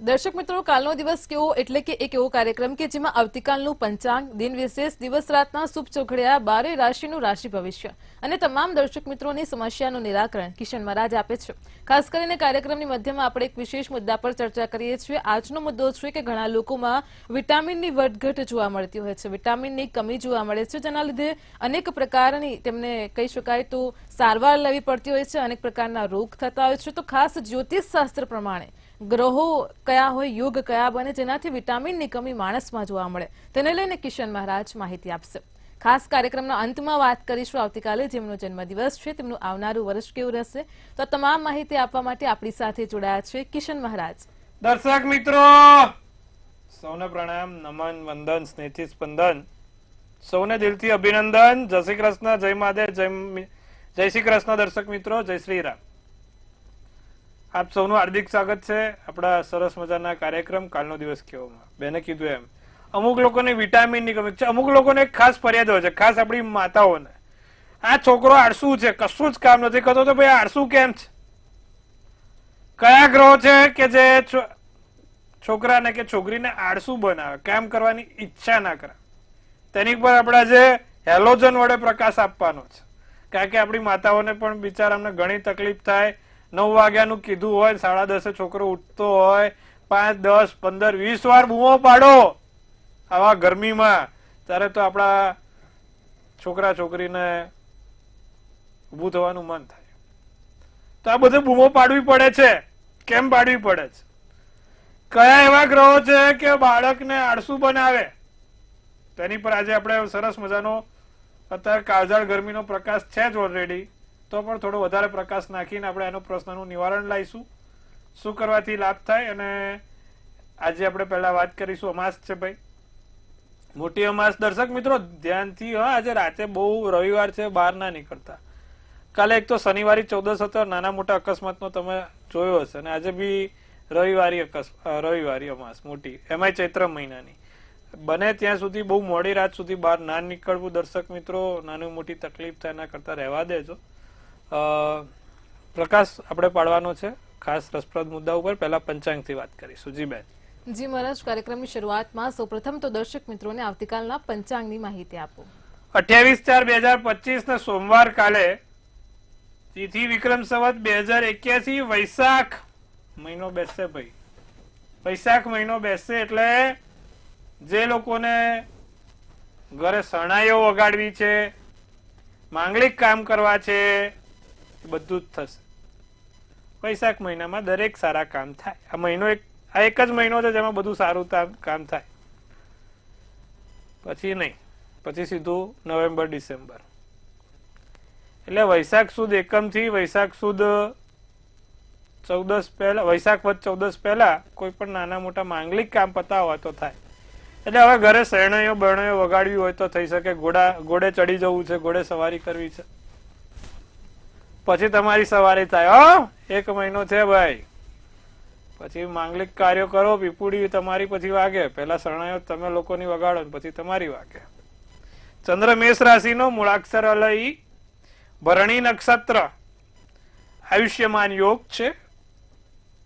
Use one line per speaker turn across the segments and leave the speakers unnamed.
દર્શક મિત્રો, કાલનો દિવસ કેવો એટલે કે એક એવો કાર્યક્રમ કે જેમાં આવતીકાલનું પંચાંગ, દિન વિશેષ, દિવસ રાતના શુભ ચોઘડિયા, 12 રાશિનું રાશિ ભવિષ્ય અને તમામ દર્શક મિત્રોની સમસ્યાનું નિરાકરણ કિશન મહારાજ આપે છે. ખાસ કરીને કાર્યક્રમની મધ્યમાં આપણે એક વિશેષ મુદ્દા પર ચર્ચા કરીએ છીએ. આજનો મુદ્દો છે કે ઘણા લોકોમાં વિટામિનની વધઘટ જોવા મળતી હોય છે, વિટામિનની કમી જોવા મળે છે, જેના લીધે અનેક પ્રકારની તેમને કહી શકાય તો સારવાર લેવી પડતી હોય છે, અનેક પ્રકારના રોગ થતા હોય છે. તો ખાસ જ્યોતિષ શાસ્ત્ર પ્રમાણે ગ્રહો કયા હોય, યોગ કયા બને જેનાથી વિટામિનની કમી માણસમાં જોવા મળે, તેને લઈને કિશન મહારાજ માહિતી આપશે. ખાસ કાર્યક્રમના અંતમાં વાત કરીશું આવતીકાલે જેમનો જન્મદિવસ છે તેમનું આવનારું વર્ષ કેવું રહેશે. તો તમામ માહિતી આપવા માટે આપણી સાથે જોડાયા છે કિશન મહારાજ.
દર્શક મિત્રો સૌને પ્રણામ, નમન, વંદન, સ્નેહથી સ્પંદન, સૌને દિલથી અભિનંદન. જય શ્રી કૃષ્ણ, જય મહાદેવ, જય શ્રી કૃષ્ણ. દર્શક મિત્રો, જય શ્રી રામ. આપ સૌનું હાર્દિક સ્વાગત છે આપણા સરસ મજાના કાર્યક્રમ કાલનો દિવસ કેવોમાં. બેને કીધું એમ અમુક લોકોને વિટામિનની કમી છે, અમુક લોકોને એક ખાસ ફરિયાદ હોય છે, ખાસ આપણી માતાઓને, આ છોકરો આળસુ છે, કશું જ કામ નથી કરતો, તો ભાઈ આળસુ કેમ છે? કયા ગ્રહો છે કે જે છોકરાને કે છોકરીને આળસુ બનાવે, કામ કરવાની ઈચ્છા ના કરે? તેની પર આપણા જે હેલોજન વડે પ્રકાશ આપવાનો છે, કારણ કે આપણી માતાઓને પણ બિચારાને ઘણી તકલીફ થાય. 9 વાગ્યાનું કીધું હોય, 10:30 છોકરો ઉઠતો હોય, 5, 10, 15, 20 વાર બૂમો પાડો આવા ગરમીમાં, ત્યારે તો આપણા છોકરા છોકરીને ઊભું થવાનું મન થાય. તો આ બધું બૂમો પાડવી પડે છે. કેમ પાડવી પડે છે? કયા એવા ગ્રહો છે કે બાળકને આળસુ બનાવે? તેની પર આજે આપણે સરસ મજાનો, અત્યારે કાળઝાળ ગરમીનો પ્રકાશ છે જ ઓલરેડી, તો પણ થોડો વધારે પ્રકાશ નાખીને આપણે એનો પ્રશ્નનું નિવારણ લાવીશું, શું કરવાથી લાભ થાય. અને આજે આપણે પહેલા વાત કરીશું, અમાસ છે ભાઈ, મોટી અમાસ. દર્શક મિત્રો ધ્યાનથી, હા, આજે રાતે બહુ રવિવાર છે, બહાર ના નીકળતા. કાલે એક તો શનિવારી 14 હતો, નાના મોટા અકસ્માતનો તમે જોયો હશે, અને આજે બી રવિવારી અમાસ મોટી, એમાંય ચૈત્ર મહિનાની. બને ત્યાં સુધી બહુ મોડી રાત સુધી બહાર ના નીકળવું દર્શક મિત્રો, નાની મોટી તકલીફ થાય એના કરતા રહેવા દેજો. પ્રકાશ આપણે પાડવાનો છે ખાસ રસપ્રદ મુદ્દા ઉપર. પહેલા પંચાંગ થી વાત કરીશું. જી બેન.
જી મહારાજ, કાર્યક્રમની શરૂઆતમાં સૌપ્રથમ તો દર્શક મિત્રોને આવતીકાલના પંચાંગની માહિતી આપો.
28/4/2025 ને સોમવાર કાલે તિથિ વિક્રમ સંવત 2081 વૈશાખ મહિનો બેસશે ભાઈ. વૈશાખ મહિનો બેસશે એટલે જે લોકોને ઘરે શરણાઈઓ વગાડવી છે, માંગલિક કામ કરવા છે, બધું જ થશે. વૈશાખ મહિનામાં દરેક સારા કામ થાય. આ મહિનો એક જ મહિનો છે જેમાં બધું સારું કામ થાય. પછી નહીં, પછી સીધું નવેમ્બર ડિસેમ્બર. એટલે વૈશાખ સુદ એકમ થી વૈશાખ સુદ 14 પહેલા, વૈશાખ વધ 14 પહેલા કોઈ પણ નાના મોટા માંગલિક કામ પતાવ હોય તો થાય. એટલે હવે ઘરે શરણાઈઓ બરણાઈઓ વગાડવી હોય તો થઈ શકે. ઘોડે ચડી જવું છે, ઘોડે સવારી કરવી છે, પછી તમારી સવારી થાય. એક મહિનો છે ભાઈ, પછી માંગલિક કાર્યો કરો, પીપુડી તમારી પછી વાગે. પેલા શરણાઈઓ તમે લોકોની વગાડો, પછી તમારી વાગે. ચંદ્ર મેષ રાશિનો, મૂળાક્ષર અલઈ, ભરણી નક્ષત્ર, આયુષ્યમાન યોગ છે,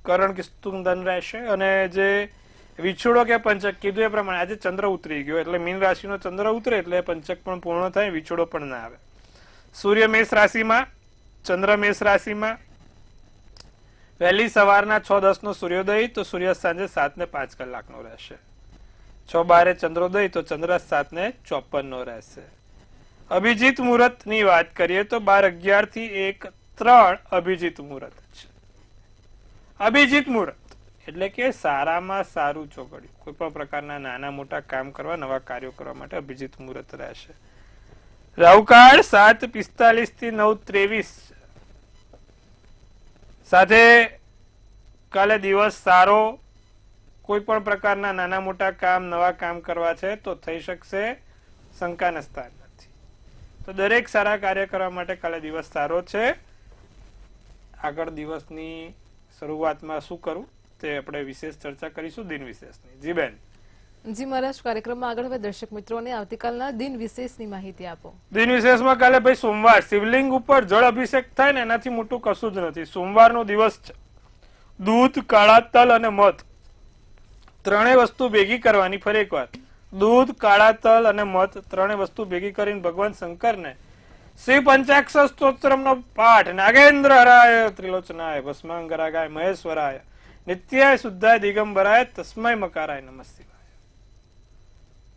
કરણ કિસ્તુમ ધન રહેશે. અને જે વિછોડો કે પંચક કીધું એ પ્રમાણે આજે ચંદ્ર ઉતરી ગયો, એટલે મીન રાશિનો ચંદ્ર ઉતરે એટલે પંચક પણ પૂર્ણ થાય, વિછોડો પણ ના આવે. સૂર્ય મેષ રાશિમાં, ચંદ્ર મેષ રાશિમાં. વહેલી સવારના 6:10 નો સૂર્યોદય, તો સૂર્યાસ્ત સાંજે 7:05 રહેશે. 6:12 ચંદ્રોદય, તો ચંદ્રાસ્ત 7:54 રહેશે. અભિજીત મુહૂર્ત ની વાત કરીએ તો 12:11 થી 1:03 અભિજીત મુહૂર્ત છે. અભિજીત મુહૂર્ત એટલે કે સારામાં સારું ચોઘડિયું, કોઈ પણ પ્રકારના નાના મોટા કામ કરવા, નવા કાર્યો કરવા માટે અભિજીત મુહૂર્ત રહેશે. રાહુકાળ 7:45 થી 9:23 સાથે કાલે દિવસ સારો. કોઈ પણ પ્રકારના નાના મોટા કામ, નવા કામ કરવા છે તો થઈ શકશે, શંકાના સ્થાન નથી. તો દરેક સારા કાર્ય કરવા માટે કાલે દિવસ સારો છે. આગળ દિવસની શરૂઆતમાં શું કરવું તે આપણે વિશેષ ચર્ચા કરીશું, દિન વિશેષની. જી બેન.
જી મહારાજ, કાર્યક્રમમાં આગળ હવે દર્શક મિત્રોને આવતીકાલના દિન વિશેષની માહિતી આપો.
દિન વિશેષમાં કાલે ભાઈ સોમવાર, શિવલિંગ ઉપર જળ અભિષેક થાય ને એનાથી મોટું કશું જ નથી. સોમવારનો દિવસ છે. દૂધ, કાળા તલ અને મધ ત્રણેય વસ્તુ ભેગી કરવાની. ફરી એક વાર, દૂધ, કાળા તલ અને મધ ત્રણેય વસ્તુ ભેગી કરીને ભગવાન શંકરને શ્રી પંચાક્ષર સ્તોત્રમનો પાઠ નાગેન્દ્ર હરાય ત્રિલોચનાય ભસ્માંગરાગાય મહેશ્વરાય નિત્યાય શુદ્ધાય દિગંબરાય તસ્મય મકારાય નમસ્તે.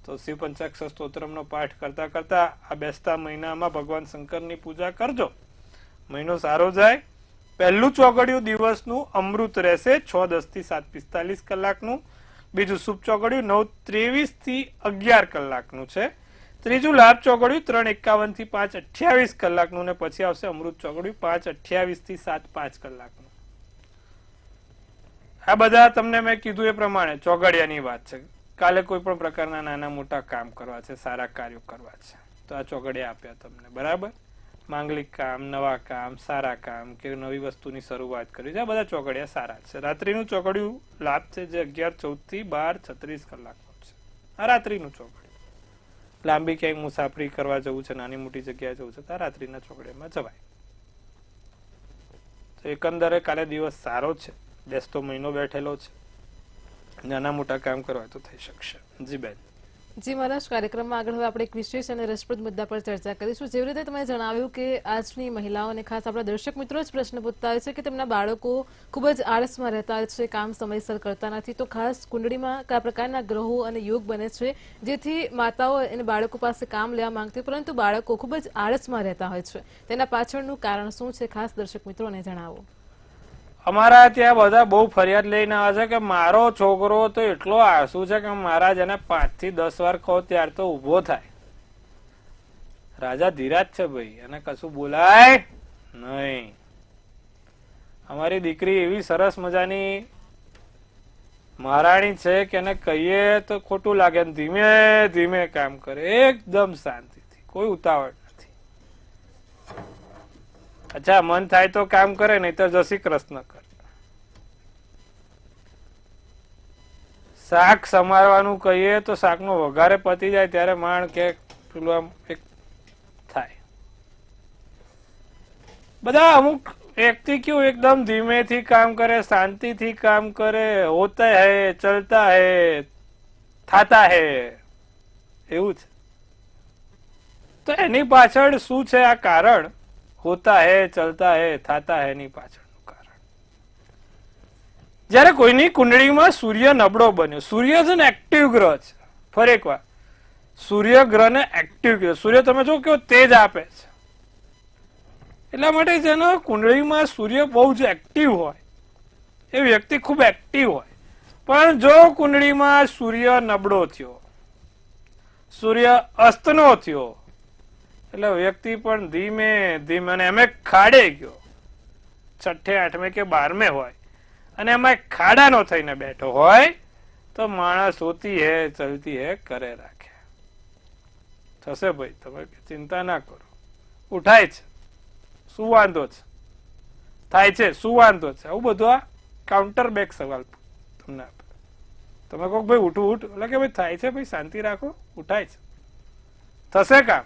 તો શિવ પંચાક્ષર સ્તોત્રમનો પાઠ કરતા કરતા આ બેસતા મહિનામાં ભગવાન શંકરની પૂજા કરજો. મહિનો સારો જાય. પહેલું ચોગડિયું દિવસનું અમૃત રહેશે 6:10 થી 7:45 કલાકનું. બીજું શુભ ચોગડિયું 9:23 થી 11 કલાકનું છે. ત્રીજું લાભ ચોગડિયું 3:51 થી 5:28 કલાકનું. ને પછી આવશે અમૃત ચોગડિયું 5:28 થી 7:05 કલાકનું. આ બધા તમને મેં કીધું એ પ્રમાણે ચોગડિયાની વાત છે. કાલે કોઈ પણ પ્રકારના નાના મોટા કામ કરવા છે, સારા કાર્યો કરવા છે, તો આ ચોગડિયા આપ્યા તમને. બરાબર? માંગલિક કામ, નવા કામ, સારા કામ કે નવી વસ્તુની શરૂઆત કરી છે, આ બધા ચોગડિયા સારા છે. રાત્રિનું ચોગડિયું લાભ છે જે 11:14 થી 12:36 કલાકનું છે. આ રાત્રિનું ચોગડિયું. લાંબી ક્યાંય મુસાફરી કરવા જવું છે, નાની મોટી જગ્યાએ જવું છે, તો આ રાત્રિના ચોગડિયામાં જવાય. તો એકંદરે કાલે દિવસ સારો છે. બેસતો મહિનો બેઠેલો છે. નાના મોટા કામ કરવા તો થઈ શકશે. જી બેન.
જી મહારાજ, કાર્યક્રમમાં આગળ હવે આપણે એક વિશેષ અને રસપ્રદ મુદ્દા પર ચર્ચા કરીશું. જેવી રીતે તમે જણાવ્યું કે આજની મહિલાઓને, ખાસ આપણા દર્શક મિત્રો જ પ્રશ્ન પૂછતા હોય છે કે તેમના બાળકો ખૂબ જ આળસમાં રહેતા હોય છે, કામ સમયસર કરતા નથી. તો ખાસ કુંડળીમાં કયા પ્રકારના ગ્રહો અને યોગ બને છે જેથી માતાઓ અને બાળકો પાસે કામ લેવા માંગતી, પરંતુ બાળકો ખૂબ જ આળસમાં રહેતા હોય છે? તેના પાછળનું કારણ શું છે? ખાસ દર્શક મિત્રોને જણાવો.
અમારા ત્યાં બધા બહુ ફરિયાદ લઈને આવે છે કે મારો છોકરો તો એટલો આળસુ છે કે મારા જેને 5 થી 10 વાર કહો ત્યાર તો ઉભો થાય. રાજા ધીરાજ છે ભાઈ, અને કશું બોલાય નહીં. અમારી દીકરી એવી સરસ મજાની મહારાણી છે કે એને કહીએ તો ખોટું લાગે. ધીમે ધીમે કામ કરે, એકદમ શાંતિથી, કોઈ ઉતાવળ નથી. અચ્છા, મન થાય તો કામ કરે, નહીં તો જય શ્રી કૃષ્ણ કરે. શાક સમારવાનું કહીએ તો શાકનો વઘારે પતી જાય ત્યારે માણ કે પેલું આમ એક થાય. બધા અમુક વ્યક્તિ કેવું એકદમ ધીમેથી કામ કરે, શાંતિથી કામ કરે, હોતા હૈ, ચલતા હૈ, થાતા હૈ, એવું છે. તો એની પાછળ શું છે આ કારણ? હોતા હૈ, ચલતા હૈ, થાતા હૈ ની પાછળનું કારણ. જયારે કોઈની કુંડળીમાં સૂર્ય નબળો બન્યો, સૂર્ય છે ને એક્ટિવ ગ્રહ છે. ફરી એક વાર, સૂર્ય ગ્રહ ને એક્ટિવ ગ્રહ. સૂર્ય તમે જો કેવો તેજ આપે છે, એટલા માટે જેનો કુંડળીમાં સૂર્ય બહુ જ એક્ટિવ હોય એ વ્યક્તિ ખૂબ એક્ટિવ હોય. પણ જો કુંડળીમાં સૂર્ય નબળો થયો, સૂર્ય અસ્તનો થયો, એટલે વ્યક્તિ પણ ધીમે ધીમે, અને એમ ખાડે ગયો, 6ઠે 8મે કે 12મે હોય, અને એમાં ખાડાનો થઈને બેઠો હોય, તો માણસ હોતી હે ચલતી હે કરે રાખે. થશે ભાઈ, તમે ચિંતા ના કરો. ઉઠાય છે, શું વાંધો છે? થાય છે, શું વાંધો છે? આવું બધું આ કાઉન્ટર બેક સવાલ તમને આપે. તમે કહો ભાઈ ઉઠું ઉઠ, એટલે કે ભાઈ થાય છે ભાઈ, શાંતિ રાખો, ઉઠાય છે, થશે કામ.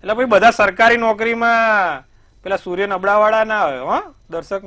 એટલે ભાઈ બધા સરકારી નોકરીમાં પેલા સૂર્ય નબળા વાળા ના હોય. દર્શક